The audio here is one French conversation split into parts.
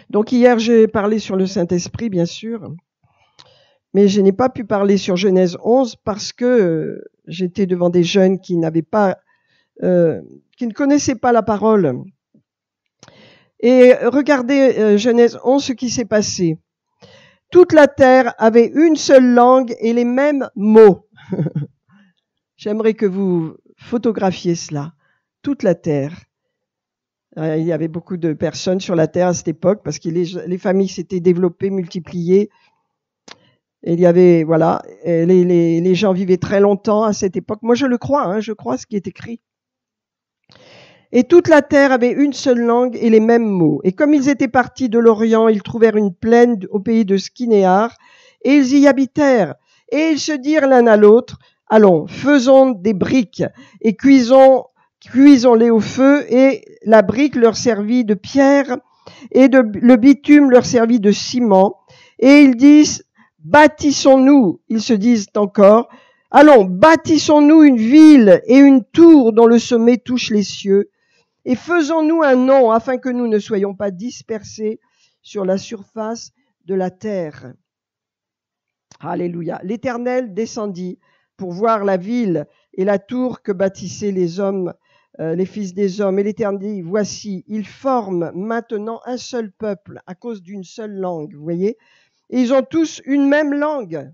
Donc hier, j'ai parlé sur le Saint-Esprit, bien sûr, mais je n'ai pas pu parler sur Genèse 11 parce que j'étais devant des jeunes qui n'avaient pas, qui ne connaissaient pas la parole. Et regardez Genèse 11, ce qui s'est passé. Toute la terre avait une seule langue et les mêmes mots. J'aimerais que vous photographiez cela. Toute la terre. Il y avait beaucoup de personnes sur la terre à cette époque parce que les familles s'étaient développées, multipliées. Et il y avait, voilà, les gens vivaient très longtemps à cette époque. Moi, je le crois, hein, je crois ce qui est écrit. Et toute la terre avait une seule langue et les mêmes mots. Et comme ils étaient partis de l'Orient, ils trouvèrent une plaine au pays de Skinéar, et ils y habitèrent. Et ils se dirent l'un à l'autre, allons, faisons des briques, et cuisons-les au feu, et la brique leur servit de pierre, et le bitume leur servit de ciment. Et ils disent, bâtissons-nous, ils se disent encore, allons, bâtissons-nous une ville et une tour dont le sommet touche les cieux, et faisons-nous un nom afin que nous ne soyons pas dispersés sur la surface de la terre. Alléluia. L'Éternel descendit pour voir la ville et la tour que bâtissaient les hommes, les fils des hommes. Et l'Éternel dit, voici, ils forment maintenant un seul peuple à cause d'une seule langue. Vous voyez? Et ils ont tous une même langue.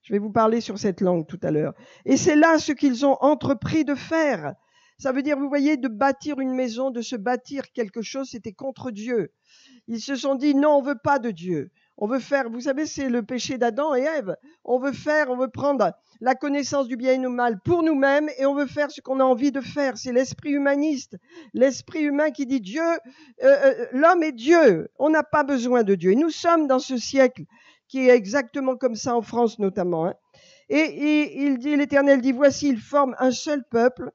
Je vais vous parler sur cette langue tout à l'heure. Et c'est là ce qu'ils ont entrepris de faire. Ça veut dire, vous voyez, de bâtir une maison, de se bâtir quelque chose, c'était contre Dieu. Ils se sont dit, non, on veut pas de Dieu. On veut faire, vous savez, c'est le péché d'Adam et Ève. On veut prendre la connaissance du bien et du mal pour nous-mêmes et on veut faire ce qu'on a envie de faire. C'est l'esprit humaniste, l'esprit humain qui dit Dieu, l'homme est Dieu. On n'a pas besoin de Dieu. Et nous sommes dans ce siècle qui est exactement comme ça en France notamment. Hein. Et l'Éternel dit, voici, ils forment un seul peuple.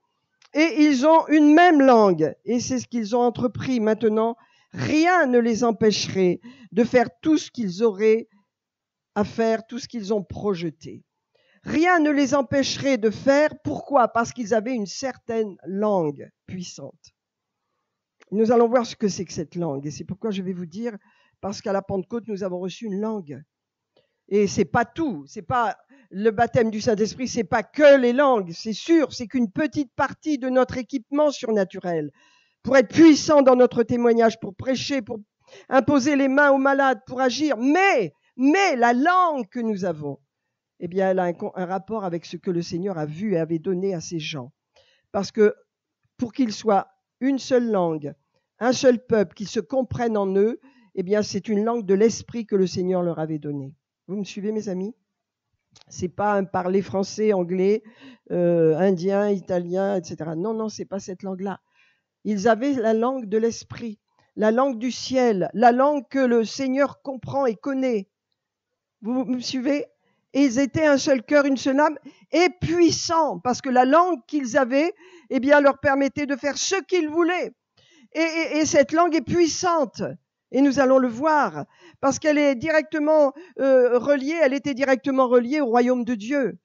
Et ils ont une même langue, et c'est ce qu'ils ont entrepris maintenant. Rien ne les empêcherait de faire tout ce qu'ils auraient à faire, tout ce qu'ils ont projeté. Rien ne les empêcherait de faire. Pourquoi? Parce qu'ils avaient une certaine langue puissante. Nous allons voir ce que c'est que cette langue, et c'est pourquoi je vais vous dire, parce qu'à la Pentecôte, nous avons reçu une langue. Et c'est pas tout, c'est pas le baptême du Saint-Esprit, c'est pas que les langues, c'est sûr, c'est qu'une petite partie de notre équipement surnaturel pour être puissant dans notre témoignage, pour prêcher, pour imposer les mains aux malades, pour agir. Mais la langue que nous avons, eh bien, elle a un rapport avec ce que le Seigneur a vu et avait donné à ces gens. Parce que pour qu'ils soient une seule langue, un seul peuple, qu'ils se comprennent en eux, eh bien, c'est une langue de l'esprit que le Seigneur leur avait donnée. Vous me suivez, mes amis? C'est pas un parler français, anglais, indien, italien, etc. Non, c'est pas cette langue-là. Ils avaient la langue de l'esprit, la langue du ciel, la langue que le Seigneur comprend et connaît. Vous me suivez? Et ils étaient un seul cœur, une seule âme, et puissants, parce que la langue qu'ils avaient, eh bien, leur permettait de faire ce qu'ils voulaient. Et cette langue est puissante. Et nous allons le voir, parce qu'elle est directement reliée, elle était directement reliée au royaume de Dieu.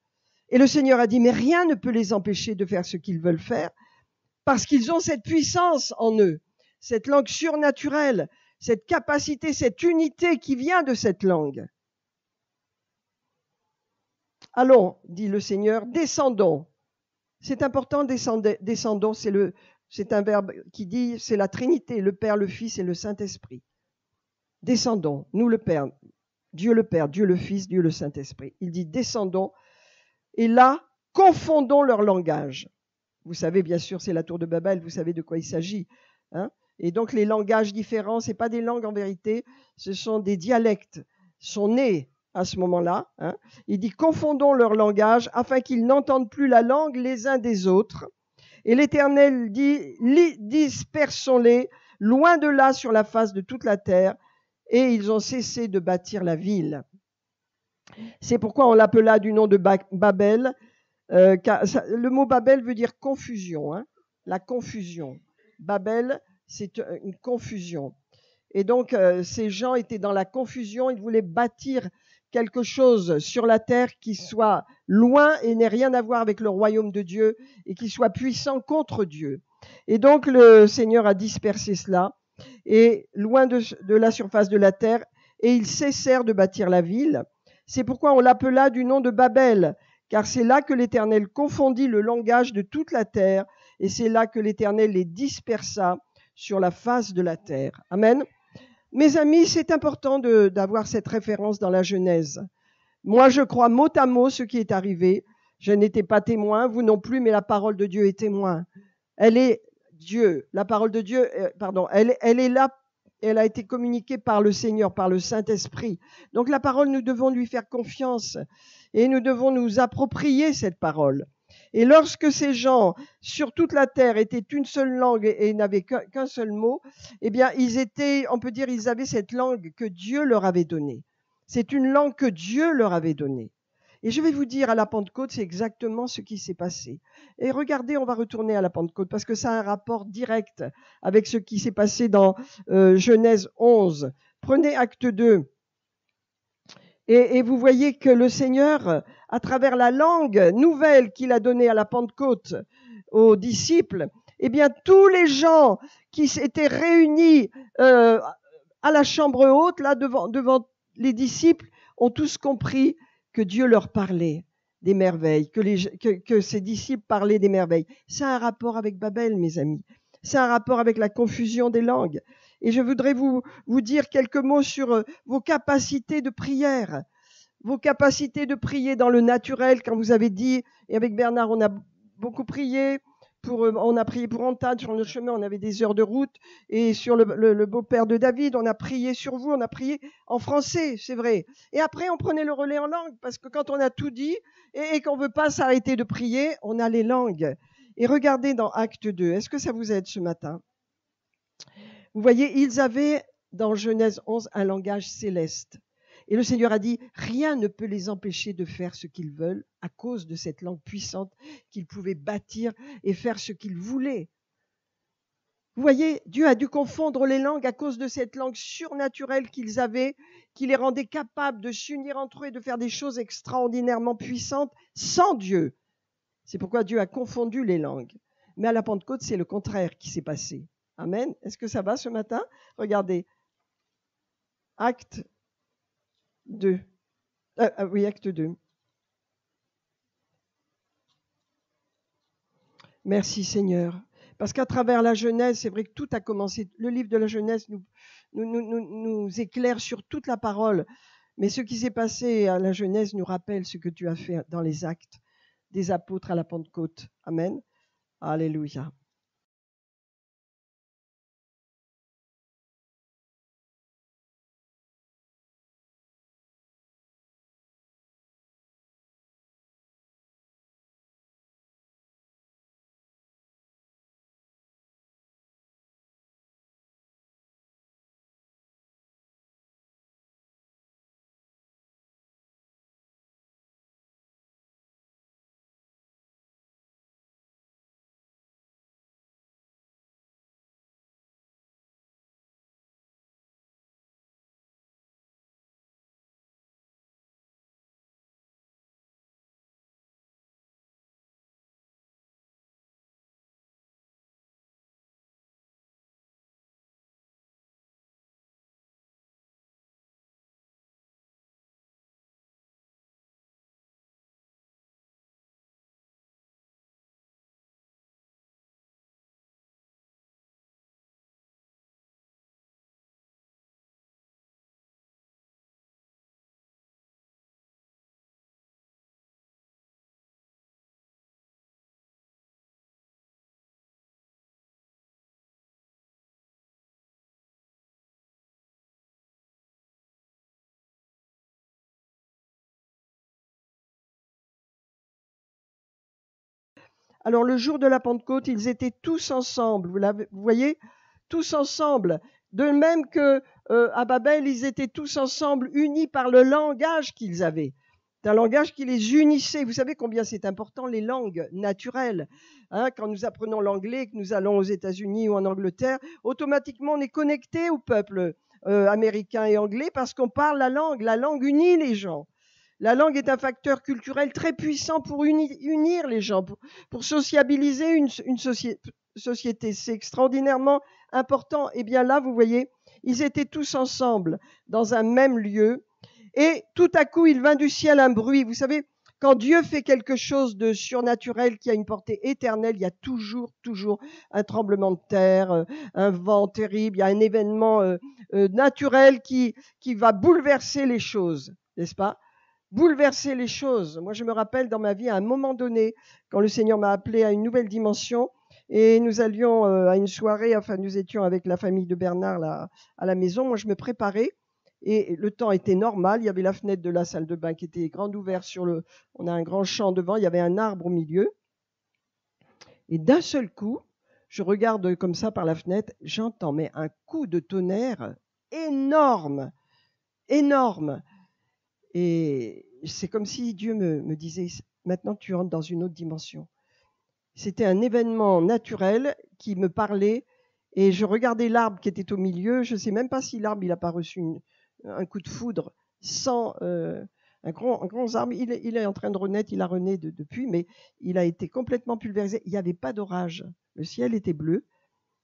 Et le Seigneur a dit, mais rien ne peut les empêcher de faire ce qu'ils veulent faire, parce qu'ils ont cette puissance en eux, cette langue surnaturelle, cette capacité, cette unité qui vient de cette langue. Allons, dit le Seigneur, descendons. C'est important, descendons, c'est un verbe qui dit, c'est la Trinité, le Père, le Fils et le Saint-Esprit. Descendons, nous le Père, Dieu le Fils, Dieu le Saint-Esprit. Il dit descendons, et là, confondons leur langage. Vous savez, bien sûr, c'est la tour de Babel, vous savez de quoi il s'agit. Hein? Et donc, les langages différents, ce n'est pas des langues en vérité, ce sont des dialectes, sont nés à ce moment-là. Hein? Il dit confondons leur langage afin qu'ils n'entendent plus la langue les uns des autres. Et l'Éternel dit dispersons-les loin de là sur la face de toute la terre. Et ils ont cessé de bâtir la ville. C'est pourquoi on l'appela du nom de Babel. Le mot Babel veut dire confusion, hein, la confusion. Babel, c'est une confusion. Et donc, ces gens étaient dans la confusion, ils voulaient bâtir quelque chose sur la terre qui soit loin et n'ait rien à voir avec le royaume de Dieu et qui soit puissant contre Dieu. Et donc, le Seigneur a dispersé cela. et loin de la surface de la terre, et ils cessèrent de bâtir la ville. C'est pourquoi on l'appela du nom de Babel, car c'est là que l'Éternel confondit le langage de toute la terre, et c'est là que l'Éternel les dispersa sur la face de la terre. Amen. Mes amis, c'est important d'avoir cette référence dans la Genèse. Moi, je crois mot à mot ce qui est arrivé. Je n'étais pas témoin, vous non plus, mais la parole de Dieu est témoin. Elle est Dieu. La parole de Dieu, elle est là. Elle a été communiquée par le Seigneur, par le Saint-Esprit. Donc la parole, nous devons lui faire confiance et nous devons nous approprier cette parole. Et lorsque ces gens, sur toute la terre, étaient une seule langue et n'avaient qu'un seul mot, eh bien, on peut dire, ils avaient cette langue que Dieu leur avait donnée. C'est une langue que Dieu leur avait donnée. Et je vais vous dire, à la Pentecôte, c'est exactement ce qui s'est passé. Et regardez, on va retourner à la Pentecôte parce que ça a un rapport direct avec ce qui s'est passé dans Genèse 11. Prenez Acte 2. Et vous voyez que le Seigneur, à travers la langue nouvelle qu'il a donnée à la Pentecôte aux disciples, eh bien, tous les gens qui s'étaient réunis à la chambre haute, là, devant les disciples, ont tous compris que Dieu leur parlait des merveilles, que ses disciples parlaient des merveilles. Ça a un rapport avec Babel, mes amis. Ça a un rapport avec la confusion des langues. Et je voudrais vous dire quelques mots sur vos capacités de prière. Vos capacités de prier dans le naturel, quand vous avez dit, et avec Bernard, on a beaucoup prié, on a prié pour Antade, sur notre chemin, on avait des heures de route, et sur le beau-père de David, on a prié sur vous, on a prié en français, c'est vrai. Et après, on prenait le relais en langue, parce que quand on a tout dit, et qu'on ne veut pas s'arrêter de prier, on a les langues. Et regardez dans Acte 2, est-ce que ça vous aide ce matin? Vous voyez, ils avaient, dans Genèse 11, un langage céleste. Et le Seigneur a dit, rien ne peut les empêcher de faire ce qu'ils veulent à cause de cette langue puissante qu'ils pouvaient bâtir et faire ce qu'ils voulaient. Vous voyez, Dieu a dû confondre les langues à cause de cette langue surnaturelle qu'ils avaient, qui les rendait capables de s'unir entre eux et de faire des choses extraordinairement puissantes sans Dieu. C'est pourquoi Dieu a confondu les langues. Mais à la Pentecôte, c'est le contraire qui s'est passé. Amen. Est-ce que ça va ce matin? Regardez. Acte 2. Oui, Acte 2. Merci Seigneur. Parce qu'à travers la Genèse, c'est vrai que tout a commencé. Le livre de la Genèse nous éclaire sur toute la parole. Mais ce qui s'est passé à la Genèse nous rappelle ce que tu as fait dans les actes des apôtres à la Pentecôte. Amen. Alléluia. Alors le jour de la Pentecôte, ils étaient tous ensemble. Vous voyez, tous ensemble. De même que à Babel, ils étaient tous ensemble, unis par le langage qu'ils avaient. C'est un langage qui les unissait. Vous savez combien c'est important les langues naturelles. Quand nous apprenons l'anglais, que nous allons aux États-Unis ou en Angleterre, automatiquement on est connecté au peuple américain et anglais parce qu'on parle la langue. La langue unit les gens. La langue est un facteur culturel très puissant pour unir les gens, pour sociabiliser une société. C'est extraordinairement important. Et bien là, vous voyez, ils étaient tous ensemble dans un même lieu. Et tout à coup, il vint du ciel un bruit. Vous savez, quand Dieu fait quelque chose de surnaturel qui a une portée éternelle, il y a toujours un tremblement de terre, un vent terrible, il y a un événement naturel qui va bouleverser les choses, n'est-ce pas? Bouleverser les choses. Moi, je me rappelle dans ma vie, à un moment donné, quand le Seigneur m'a appelé à une nouvelle dimension, et nous allions à une soirée, enfin, nous étions avec la famille de Bernard là, à la maison. Moi, je me préparais, et le temps était normal. Il y avait la fenêtre de la salle de bain qui était grande ouverte on a un grand champ devant, il y avait un arbre au milieu. Et d'un seul coup, je regarde comme ça par la fenêtre, j'entends mais un coup de tonnerre énorme, énorme. Et c'est comme si Dieu me disait, maintenant tu entres dans une autre dimension. C'était un événement naturel qui me parlait, et je regardais l'arbre qui était au milieu. Je ne sais même pas si l'arbre il n'a pas reçu un coup de foudre sans un grand arbre. Il est en train de renaître, il a rené depuis, mais il a été complètement pulvérisé. Il n'y avait pas d'orage. Le ciel était bleu.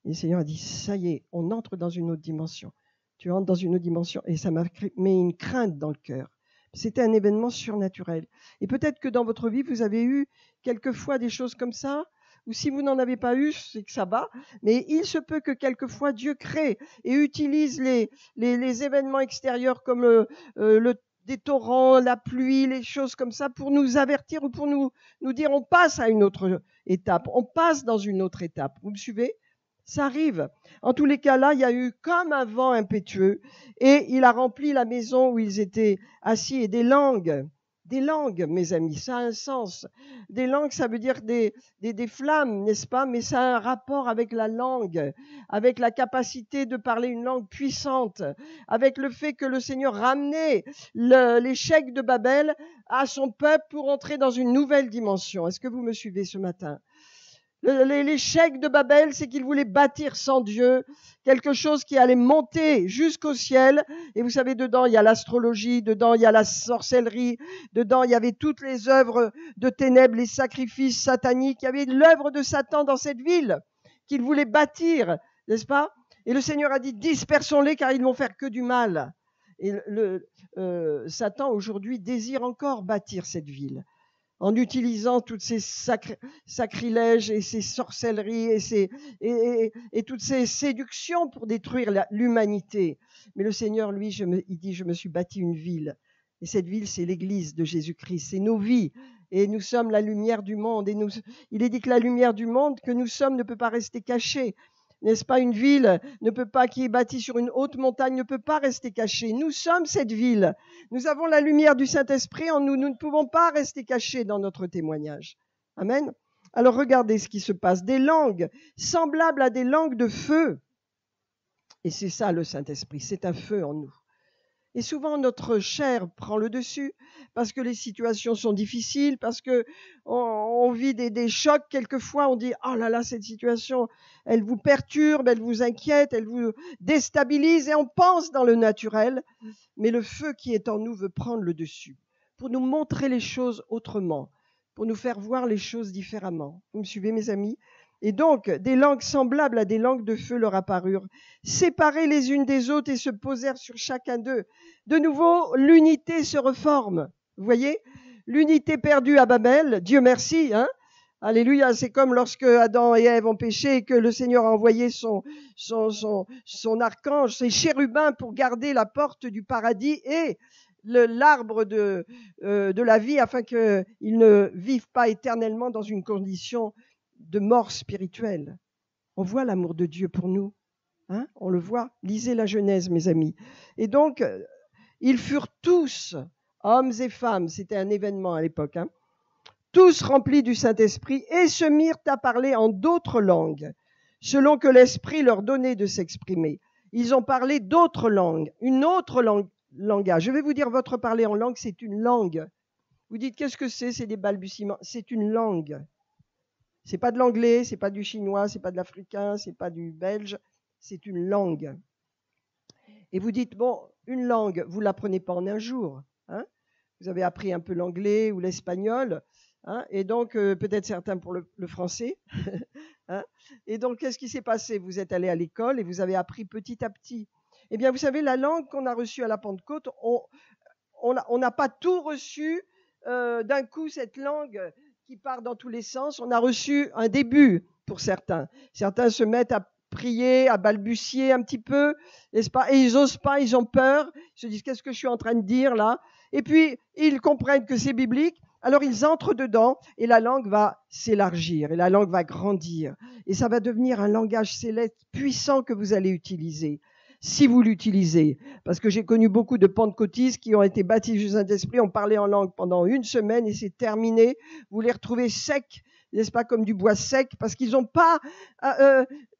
Et le Seigneur a dit, ça y est, on entre dans une autre dimension. Tu entres dans une autre dimension. Et ça m'a mis une crainte dans le cœur. C'était un événement surnaturel. Et peut-être que dans votre vie, vous avez eu quelquefois des choses comme ça, ou si vous n'en avez pas eu, c'est que ça va. Mais il se peut que quelquefois Dieu crée et utilise les événements extérieurs comme des torrents, la pluie, les choses comme ça, pour nous avertir ou pour nous dire on passe à une autre étape, on passe dans une autre étape. Vous me suivez ? Ça arrive. En tous les cas, là, il y a eu comme un vent impétueux et il a rempli la maison où ils étaient assis. Et des langues, mes amis, ça a un sens. Des langues, ça veut dire des flammes, n'est-ce pas? Mais ça a un rapport avec la langue, avec la capacité de parler une langue puissante, avec le fait que le Seigneur ramenait l'échec de Babel à son peuple pour entrer dans une nouvelle dimension. Est-ce que vous me suivez ce matin? L'échec de Babel, c'est qu'il voulait bâtir sans Dieu quelque chose qui allait monter jusqu'au ciel. Et vous savez, dedans, il y a l'astrologie, dedans, il y a la sorcellerie, dedans, il y avait toutes les œuvres de ténèbres, les sacrifices sataniques. Il y avait l'œuvre de Satan dans cette ville qu'il voulait bâtir, n'est-ce pas? Et le Seigneur a dit, dispersons-les car ils vont faire que du mal. Et Satan, aujourd'hui, désire encore bâtir cette ville, en utilisant toutes ces sacrilèges et ces sorcelleries et toutes ces séductions pour détruire l'humanité. Mais le Seigneur, lui, il dit, je me suis bâti une ville. Et cette ville, c'est l'Église de Jésus-Christ, c'est nos vies. Et nous sommes la lumière du monde. Et il est dit que la lumière du monde que nous sommes ne peut pas rester cachée. N'est-ce pas? Une ville qui est bâtie sur une haute montagne ne peut pas rester cachée. Nous sommes cette ville. Nous avons la lumière du Saint-Esprit en nous. Nous ne pouvons pas rester cachés dans notre témoignage. Amen. Alors regardez ce qui se passe. Des langues semblables à des langues de feu. Et c'est ça le Saint-Esprit. C'est un feu en nous. Et souvent, notre chair prend le dessus parce que les situations sont difficiles, parce que on vit des chocs. Quelquefois, on dit « Oh là là, cette situation, elle vous perturbe, elle vous inquiète, elle vous déstabilise. » Et on pense dans le naturel. Mais le feu qui est en nous veut prendre le dessus pour nous montrer les choses autrement, pour nous faire voir les choses différemment. Vous me suivez, mes amis? Et donc, des langues semblables à des langues de feu leur apparurent, séparées les unes des autres et se posèrent sur chacun d'eux. De nouveau, l'unité se reforme. Vous voyez? L'unité perdue à Babel, Dieu merci, hein? Alléluia, c'est comme lorsque Adam et Ève ont péché et que le Seigneur a envoyé son archange, ses chérubins pour garder la porte du paradis et l'arbre de la vie afin qu'ils ne vivent pas éternellement dans une condition de mort spirituelle. On voit l'amour de Dieu pour nous. Hein? On le voit. Lisez la Genèse, mes amis. Et donc, ils furent tous, hommes et femmes, c'était un événement à l'époque, hein, tous remplis du Saint-Esprit et se mirent à parler en d'autres langues, selon que l'Esprit leur donnait de s'exprimer. Ils ont parlé d'autres langues, une autre langage. Je vais vous dire, votre parler en langue, c'est une langue. Vous dites, qu'est-ce que c'est? C'est des balbutiements. C'est une langue. C'est pas de l'anglais, c'est pas du chinois, c'est pas de l'africain, c'est pas du belge, c'est une langue. Et vous dites, bon, une langue, vous l'apprenez pas en un jour. Hein? Vous avez appris un peu l'anglais ou l'espagnol, hein, et donc peut-être certains pour le français. Hein. Et donc, qu'est-ce qui s'est passé? Vous êtes allé à l'école et vous avez appris petit à petit. Eh bien, vous savez, la langue qu'on a reçue à la Pentecôte, on n'a pas tout reçu d'un coup, cette langue qui part dans tous les sens. On a reçu un début pour certains. Certains se mettent à prier, à balbutier un petit peu, n'est-ce pas? Et ils n'osent pas, ils ont peur. Ils se disent, qu'est-ce que je suis en train de dire là? Et puis, ils comprennent que c'est biblique. Alors, ils entrent dedans et la langue va s'élargir et la langue va grandir. Et ça va devenir un langage céleste puissant que vous allez utiliser, si vous l'utilisez. Parce que j'ai connu beaucoup de pentecôtistes qui ont été baptisés du Saint-Esprit, ont parlé en langue pendant une semaine et c'est terminé. Vous les retrouvez secs, n'est-ce pas, comme du bois sec, parce qu'ils n'ont pas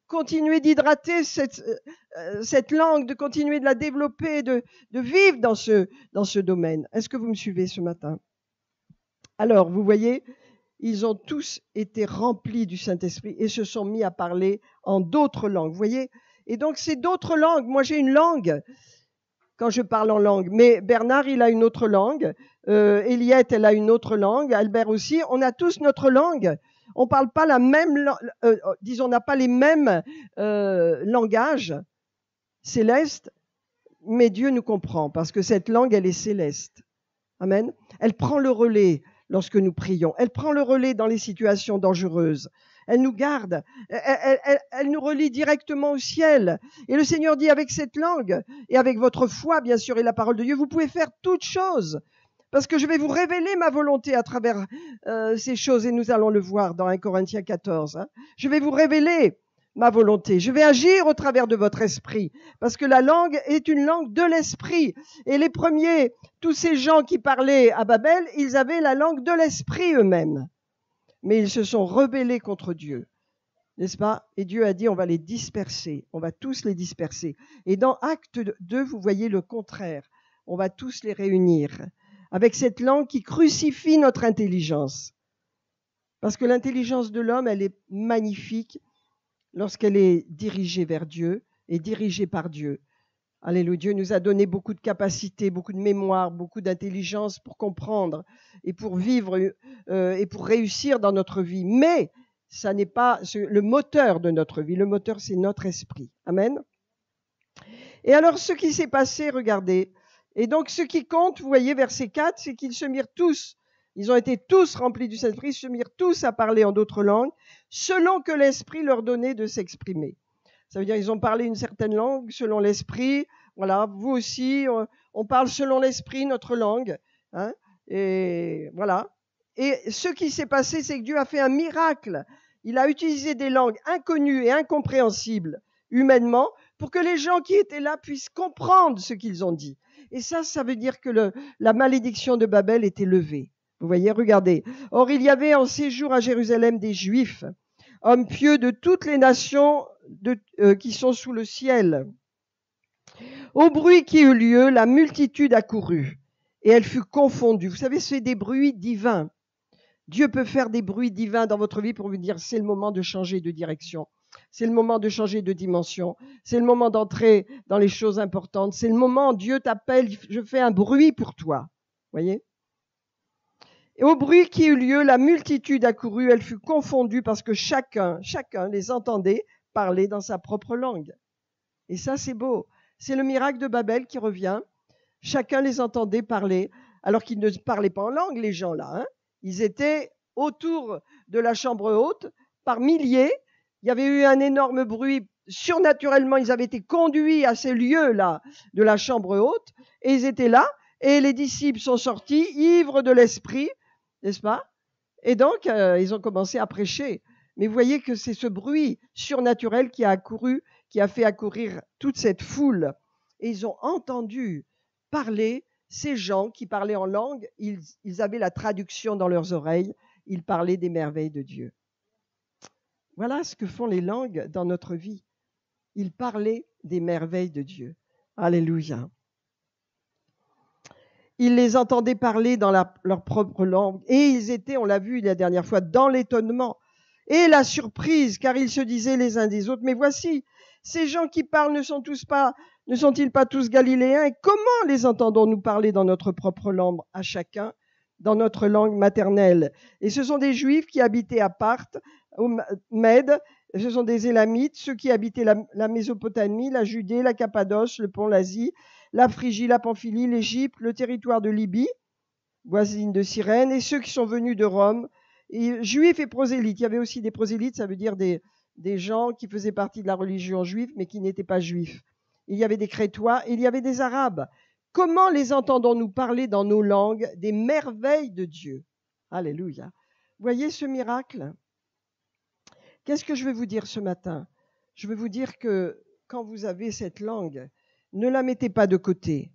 continué d'hydrater cette langue, de continuer de la développer, de vivre dans ce domaine. Est-ce que vous me suivez ce matin? Alors, vous voyez, ils ont tous été remplis du Saint-Esprit et se sont mis à parler en d'autres langues. Vous voyez? Et donc, c'est d'autres langues. Moi, j'ai une langue quand je parle en langue. Mais Bernard, il a une autre langue. Eliette, elle a une autre langue. Albert aussi. On a tous notre langue. On parle pas la même, disons, on n'a pas les mêmes langages célestes, mais Dieu nous comprend parce que cette langue, elle est céleste. Amen. Elle prend le relais lorsque nous prions. Elle prend le relais dans les situations dangereuses. Elle nous garde. Elle nous relie directement au ciel. Et le Seigneur dit, avec cette langue et avec votre foi, bien sûr, et la parole de Dieu, vous pouvez faire toutes choses. Parce que je vais vous révéler ma volonté à travers ces choses, et nous allons le voir dans 1 Corinthiens 14. Hein. Je vais vous révéler ma volonté. Je vais agir au travers de votre esprit. Parce que la langue est une langue de l'esprit. Et les premiers, tous ces gens qui parlaient à Babel, ils avaient la langue de l'esprit eux-mêmes. Mais ils se sont rebellés contre Dieu. N'est-ce pas? Et Dieu a dit, on va les disperser. On va tous les disperser. Et dans Acte 2, vous voyez le contraire. On va tous les réunir. Avec cette langue qui crucifie notre intelligence. Parce que l'intelligence de l'homme, elle est magnifique lorsqu'elle est dirigée vers Dieu et dirigée par Dieu. Alléluia. Dieu nous a donné beaucoup de capacités, beaucoup de mémoire, beaucoup d'intelligence pour comprendre et pour vivre et pour réussir dans notre vie. Mais ça n'est pas le moteur de notre vie. Le moteur, c'est notre esprit. Amen. Et alors, ce qui s'est passé, regardez. Et donc, ce qui compte, vous voyez, verset 4, c'est qu'ils se mirent tous, ils ont été tous remplis du Saint-Esprit, ils se mirent tous à parler en d'autres langues, selon que l'Esprit leur donnait de s'exprimer. Ça veut dire qu'ils ont parlé une certaine langue selon l'Esprit. Voilà, vous aussi, on parle selon l'Esprit notre langue. Hein, et voilà. Et ce qui s'est passé, c'est que Dieu a fait un miracle. Il a utilisé des langues inconnues et incompréhensibles humainement pour que les gens qui étaient là puissent comprendre ce qu'ils ont dit. Et ça veut dire que la malédiction de Babel était levée. Vous voyez, regardez. Or, il y avait en séjour à Jérusalem des Juifs, hommes pieux de toutes les nations qui sont sous le ciel. Au bruit qui eut lieu, la multitude accourut, et elle fut confondue. Vous savez, c'est des bruits divins. Dieu peut faire des bruits divins dans votre vie pour vous dire, c'est le moment de changer de direction. C'est le moment de changer de dimension. C'est le moment d'entrer dans les choses importantes. C'est le moment, Dieu t'appelle, je fais un bruit pour toi. Voyez? Et au bruit qui eut lieu, la multitude accourut, elle fut confondue parce que chacun les entendait parler dans sa propre langue. Et ça, c'est beau. C'est le miracle de Babel qui revient. Chacun les entendait parler, alors qu'ils ne parlaient pas en langue, les gens là. Hein. Ils étaient autour de la chambre haute, par milliers. Il y avait eu un énorme bruit. Surnaturellement, ils avaient été conduits à ces lieux-là de la chambre haute, et ils étaient là, et les disciples sont sortis, ivres de l'esprit, n'est-ce pas? Et donc, ils ont commencé à prêcher. Mais vous voyez que c'est ce bruit surnaturel qui a accouru, qui a fait accourir toute cette foule. Et ils ont entendu parler, ces gens qui parlaient en langue, ils avaient la traduction dans leurs oreilles, ils parlaient des merveilles de Dieu. Voilà ce que font les langues dans notre vie. Ils parlaient des merveilles de Dieu. Alléluia. Ils les entendaient parler dans leur propre langue. Et ils étaient, on l'a vu la dernière fois, dans l'étonnement et la surprise, car ils se disaient les uns des autres, mais voici, Ces gens qui parlent ne sont-ils pas tous galiléens? Et comment les entendons-nous parler dans notre propre langue à chacun, dans notre langue maternelle? Et ce sont des Juifs qui habitaient à Parthe, au Mède, ce sont des Élamites, ceux qui habitaient la Mésopotamie, la Judée, la Cappadoce, le Pont l'Asie, la Phrygie, la Pamphylie, l'Égypte, le territoire de Libye, voisine de Cyrène, et ceux qui sont venus de Rome, et Juifs et prosélytes. Il y avait aussi des prosélytes, ça veut dire des gens qui faisaient partie de la religion juive, mais qui n'étaient pas juifs. Il y avait des Crétois, et il y avait des Arabes. Comment les entendons-nous parler dans nos langues des merveilles de Dieu? Alléluia. Voyez ce miracle? Qu'est-ce que je vais vous dire ce matin? Je vais vous dire que quand vous avez cette langue, ne la mettez pas de côté.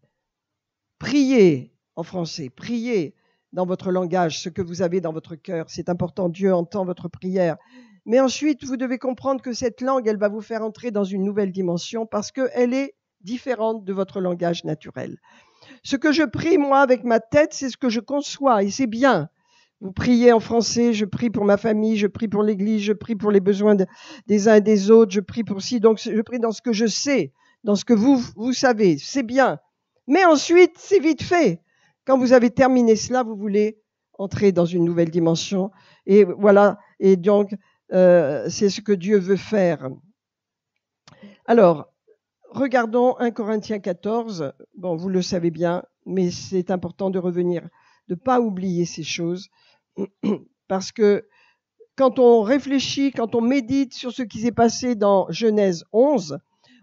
Priez en français, priez dans votre langage ce que vous avez dans votre cœur. C'est important, Dieu entend votre prière. Mais ensuite, vous devez comprendre que cette langue, elle va vous faire entrer dans une nouvelle dimension parce qu'elle est différente de votre langage naturel. Ce que je prie, moi, avec ma tête, c'est ce que je conçois et c'est bien. Vous priez en français, je prie pour ma famille, je prie pour l'Église, je prie pour les besoins des uns et des autres, je prie pour ci, donc je prie dans ce que je sais, dans ce que vous savez, c'est bien. Mais ensuite, c'est vite fait. Quand vous avez terminé cela, vous voulez entrer dans une nouvelle dimension. Et voilà, et donc, c'est ce que Dieu veut faire. Alors, regardons 1 Corinthiens 14. Bon, vous le savez bien, mais c'est important de revenir, de ne pas oublier ces choses. Parce que quand on réfléchit, quand on médite sur ce qui s'est passé dans Genèse 11,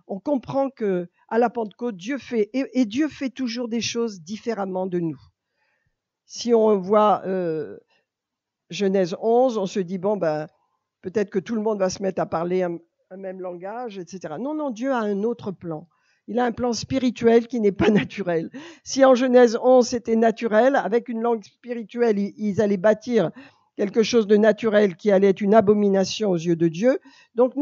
on comprend que à la Pentecôte, Dieu fait, et Dieu fait toujours des choses différemment de nous. Si on voit Genèse 11, on se dit, bon, peut-être que tout le monde va se mettre à parler un même langage, etc. Non, Dieu a un autre plan. Il a un plan spirituel qui n'est pas naturel. Si en Genèse 11, c'était naturel, avec une langue spirituelle, ils allaient bâtir quelque chose de naturel qui allait être une abomination aux yeux de Dieu. Donc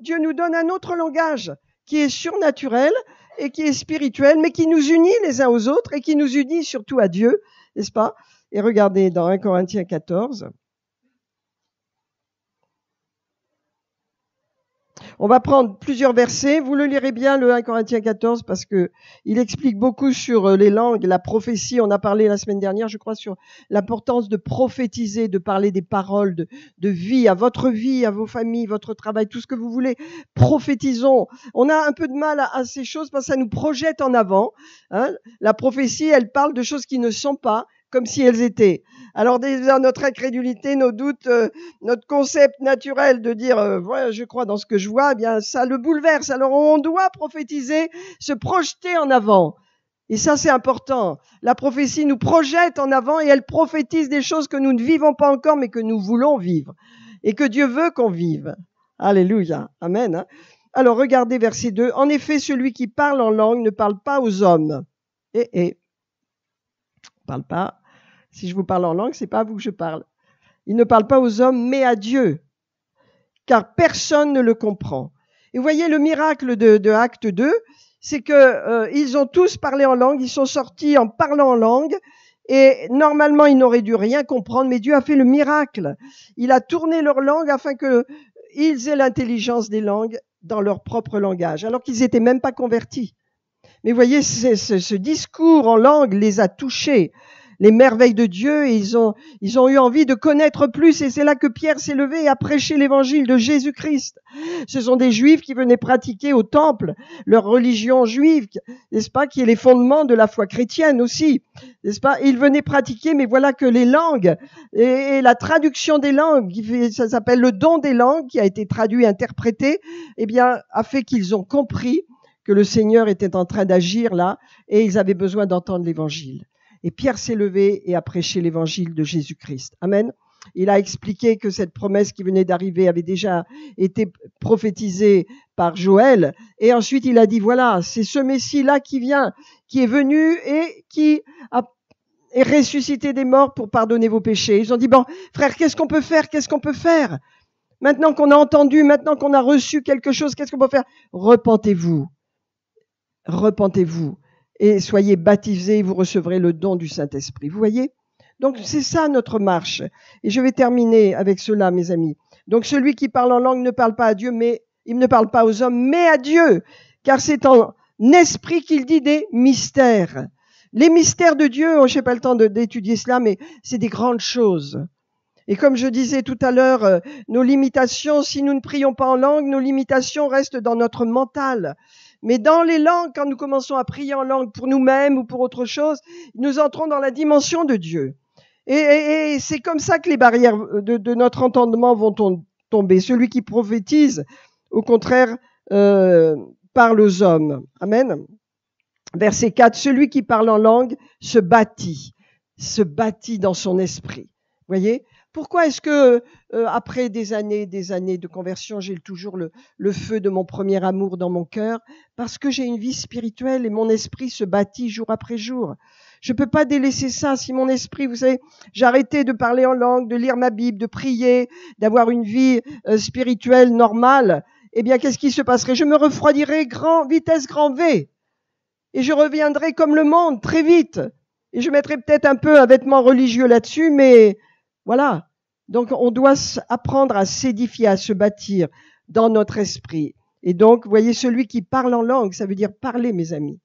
Dieu nous donne un autre langage qui est surnaturel et qui est spirituel, mais qui nous unit les uns aux autres et qui nous unit surtout à Dieu, n'est-ce pas? Et regardez dans 1 Corinthiens 14. On va prendre plusieurs versets. Vous le lirez bien, le 1 Corinthiens 14, parce que il explique beaucoup sur les langues, la prophétie. On a parlé la semaine dernière, je crois, sur l'importance de prophétiser, de parler des paroles de vie, à votre vie, à vos familles, votre travail, tout ce que vous voulez. Prophétisons. On a un peu de mal à ces choses parce que ça nous projette en avant. Hein. La prophétie, elle parle de choses qui ne sont pas, comme si elles étaient. Alors déjà, notre incrédulité, nos doutes, notre concept naturel de dire ouais, je crois dans ce que je vois, eh bien ça le bouleverse. Alors on doit prophétiser, se projeter en avant. Et ça, c'est important. La prophétie nous projette en avant et elle prophétise des choses que nous ne vivons pas encore, mais que nous voulons vivre. Et que Dieu veut qu'on vive. Alléluia. Amen. Hein. Alors regardez verset 2. En effet, celui qui parle en langue ne parle pas aux hommes. Parle pas. Si je vous parle en langue, c'est pas à vous que je parle. Il ne parle pas aux hommes, mais à Dieu, car personne ne le comprend. Et vous voyez le miracle de Acte 2, c'est que ils ont tous parlé en langue, ils sont sortis en parlant en langue, et normalement ils n'auraient dû rien comprendre, mais Dieu a fait le miracle. Il a tourné leur langue afin qu'ils aient l'intelligence des langues dans leur propre langage, alors qu'ils n'étaient même pas convertis. Mais vous voyez, ce discours en langue les a touchés, les merveilles de Dieu, et ils ont eu envie de connaître plus, et c'est là que Pierre s'est levé et a prêché l'évangile de Jésus-Christ. Ce sont des Juifs qui venaient pratiquer au temple leur religion juive, n'est-ce pas, qui est les fondements de la foi chrétienne aussi, n'est-ce pas? Ils venaient pratiquer, mais voilà que les langues et la traduction des langues, ça s'appelle le don des langues, qui a été traduit, interprété, eh bien, a fait qu'ils ont compris que le Seigneur était en train d'agir là, et ils avaient besoin d'entendre l'évangile. Et Pierre s'est levé et a prêché l'évangile de Jésus-Christ. Amen. Il a expliqué que cette promesse qui venait d'arriver avait déjà été prophétisée par Joël. Et ensuite, il a dit, voilà, c'est ce Messie-là qui vient, qui est venu et qui est ressuscité des morts pour pardonner vos péchés. Ils ont dit, bon, frère, qu'est-ce qu'on peut faire? Qu'est-ce qu'on peut faire? Maintenant qu'on a entendu, maintenant qu'on a reçu quelque chose, qu'est-ce qu'on peut faire? Repentez-vous. Repentez-vous. Et soyez baptisés, vous recevrez le don du Saint-Esprit. Vous voyez? Donc, c'est ça notre marche. Et je vais terminer avec cela, mes amis. Donc, celui qui parle en langue ne parle pas à Dieu, mais Il ne parle pas aux hommes, mais à Dieu, car c'est en esprit qu'il dit des mystères. Les mystères de Dieu, je n'ai pas le temps d'étudier cela, mais c'est des grandes choses. Et comme je disais tout à l'heure, nos limitations, si nous ne prions pas en langue, nos limitations restent dans notre mental. Mais dans les langues, quand nous commençons à prier en langue pour nous-mêmes ou pour autre chose, nous entrons dans la dimension de Dieu. Et c'est comme ça que les barrières de notre entendement vont tomber. Celui qui prophétise, au contraire, parle aux hommes. Amen. Verset 4, celui qui parle en langue se bâtit dans son esprit. Voyez ? Pourquoi est-ce que, après des années de conversion, j'ai toujours le feu de mon premier amour dans mon cœur? Parce que j'ai une vie spirituelle et mon esprit se bâtit jour après jour. Je peux pas délaisser ça. Si mon esprit, vous savez, j'arrêtais de parler en langue, de lire ma Bible, de prier, d'avoir une vie spirituelle normale, eh bien, qu'est-ce qui se passerait? Je me refroidirais vitesse grand V. Et je reviendrai comme le monde très vite. Et je mettrai peut-être un peu un vêtement religieux là-dessus, mais voilà. Donc, on doit apprendre à s'édifier, à se bâtir dans notre esprit. Et donc, vous voyez, celui qui parle en langue, ça veut dire parler, mes amis.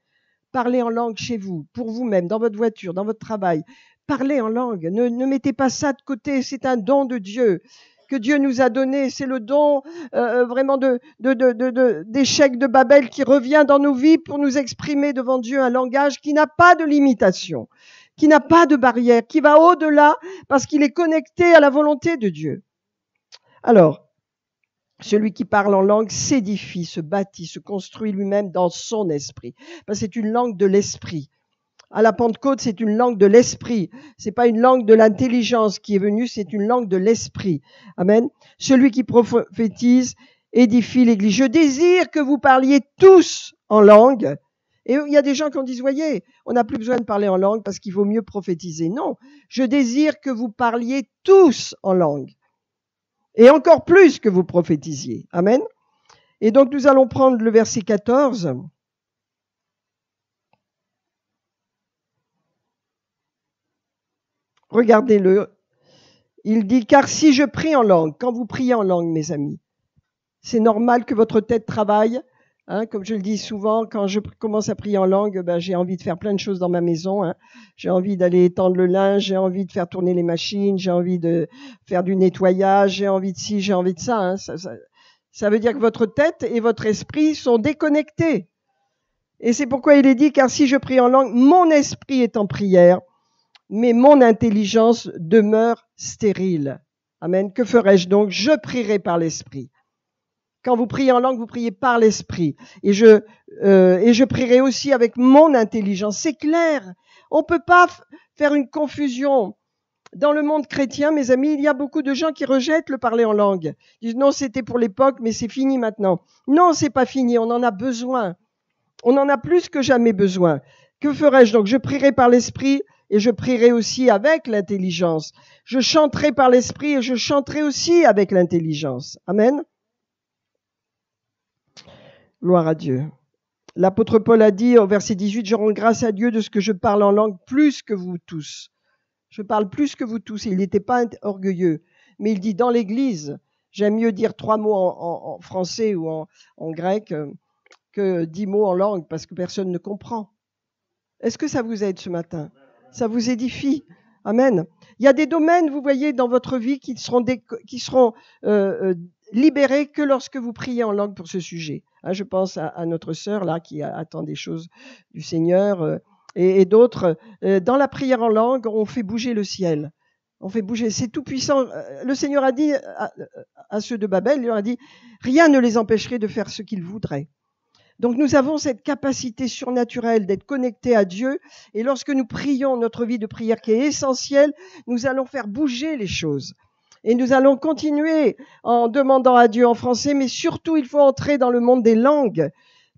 Parlez en langue chez vous, pour vous-même, dans votre voiture, dans votre travail. Parlez en langue. Ne mettez pas ça de côté. C'est un don de Dieu que Dieu nous a donné. C'est le don vraiment d'échec de Babel qui revient dans nos vies pour nous exprimer devant Dieu un langage qui n'a pas de limitation, qui n'a pas de barrière, qui va au-delà parce qu'il est connecté à la volonté de Dieu. Alors, celui qui parle en langue s'édifie, se bâtit, se construit lui-même dans son esprit. Parce que c'est une langue de l'esprit. À la Pentecôte, c'est une langue de l'esprit. C'est pas une langue de l'intelligence qui est venue, c'est une langue de l'esprit. Amen. Celui qui prophétise édifie l'Église. Je désire que vous parliez tous en langue. Et il y a des gens qui disent, voyez, on n'a plus besoin de parler en langue parce qu'il vaut mieux prophétiser. Non, je désire que vous parliez tous en langue. Et encore plus que vous prophétisiez. Amen. Et donc, nous allons prendre le verset 14. Regardez-le. Il dit, car si je prie en langue, quand vous priez en langue, mes amis, c'est normal que votre tête travaille. Hein, comme je le dis souvent, quand je commence à prier en langue, j'ai envie de faire plein de choses dans ma maison. Hein. J'ai envie d'aller étendre le linge, j'ai envie de faire tourner les machines, j'ai envie de faire du nettoyage, j'ai envie de ci, j'ai envie de ça. Hein. Ça veut dire que votre tête et votre esprit sont déconnectés. Et c'est pourquoi il est dit, car si je prie en langue, mon esprit est en prière, mais mon intelligence demeure stérile. Amen. Que ferai-je donc? Je prierai par l'esprit. Quand vous priez en langue, vous priez par l'esprit. Et je prierai aussi avec mon intelligence. C'est clair. On peut pas faire une confusion. Dans le monde chrétien, mes amis, il y a beaucoup de gens qui rejettent le parler en langue. Ils disent non, c'était pour l'époque, mais c'est fini maintenant. Non, c'est pas fini. On en a besoin. On en a plus que jamais besoin. Que ferai-je donc? Je prierai par l'esprit et je prierai aussi avec l'intelligence. Je chanterai par l'esprit et je chanterai aussi avec l'intelligence. Amen. Gloire à Dieu. L'apôtre Paul a dit au verset 18, je rends grâce à Dieu de ce que je parle en langue plus que vous tous. Je parle plus que vous tous. Il n'était pas orgueilleux. Mais il dit dans l'église, j'aime mieux dire 3 mots en français ou en grec que 10 mots en langue parce que personne ne comprend. Est-ce que ça vous aide ce matin? Ça vous édifie? Amen. Il y a des domaines, vous voyez, dans votre vie qui seront libérés que lorsque vous priez en langue pour ce sujet. Hein, je pense à notre sœur là qui attend des choses du Seigneur et d'autres. Dans la prière en langue, on fait bouger le ciel. On fait bouger. C'est tout puissant. Le Seigneur a dit à ceux de Babel, il leur a dit, rien ne les empêcherait de faire ce qu'ils voudraient. Donc nous avons cette capacité surnaturelle d'être connectés à Dieu et lorsque nous prions notre vie de prière qui est essentielle, nous allons faire bouger les choses. Et nous allons continuer en demandant à Dieu en français, mais surtout il faut entrer dans le monde des langues.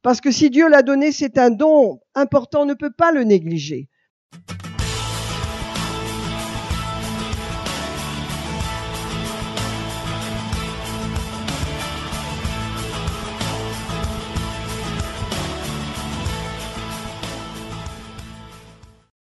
Parce que si Dieu l'a donné, c'est un don important, on ne peut pas le négliger.